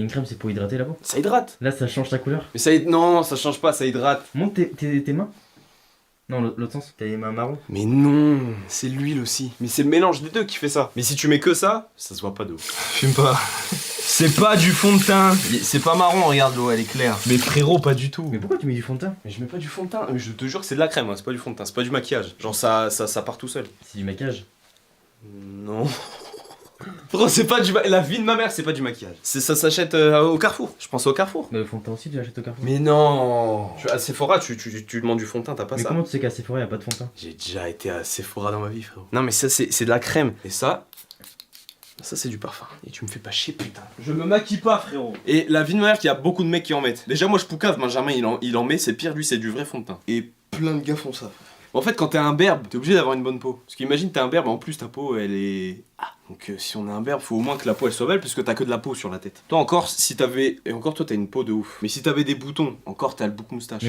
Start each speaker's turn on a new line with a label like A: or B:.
A: une crème, c'est pour hydrater la peau.
B: Ça hydrate.
A: Là, ça change ta couleur.
B: Mais ça non, ça change pas, ça hydrate.
A: Montre tes mains. Non, l'autre sens. T'as les mains marron.
B: Mais non, c'est l'huile aussi. Mais c'est le mélange des deux qui fait ça. Mais si tu mets que ça se voit pas de ouf.
C: Fume pas. C'est pas du fond de teint. C'est pas marron, regarde l'eau, elle est claire. Mais frérot, pas du tout.
A: Mais pourquoi tu mets du fond de teint?
B: Mais je mets pas du fond de teint. Mais je te jure que c'est de la crème, hein. C'est pas du fond de teint, c'est pas du maquillage. Genre ça part tout seul.
A: C'est du maquillage.
B: Non. Frérot, c'est pas du la vie de ma mère, c'est pas du maquillage. Ça s'achète au Carrefour. Je pense au Carrefour.
A: Mais le fond de teint aussi, tu l'achètes au Carrefour.
B: Mais non. À Sephora, tu demandes du fond de teint, t'as pas
A: Mais
B: ça.
A: comment tu sais qu'à Sephora, y a pas de fond de teint?
B: J'ai déjà été à Sephora dans ma vie, frérot. Non mais ça c'est de la crème. Et ça c'est du parfum. Et tu me fais pas chier, putain. Je me maquille pas, frérot. Et la vie de ma mère, qu'il y a beaucoup de mecs qui en mettent. Déjà moi je poucave, Benjamin il en met, c'est pire, lui c'est du vrai fond de teint. Et plein de gars font ça. En fait, quand t'es un berbe, t'es obligé d'avoir une bonne peau. Parce qu'imagine t'es un berbe, en plus ta peau elle est... Ah, donc si on est un berbe, faut au moins que la peau elle soit belle, parce que t'as que de la peau sur la tête. Toi encore, si t'avais... Et encore toi t'as une peau de ouf. Mais si t'avais des boutons, encore t'as le bouc moustache.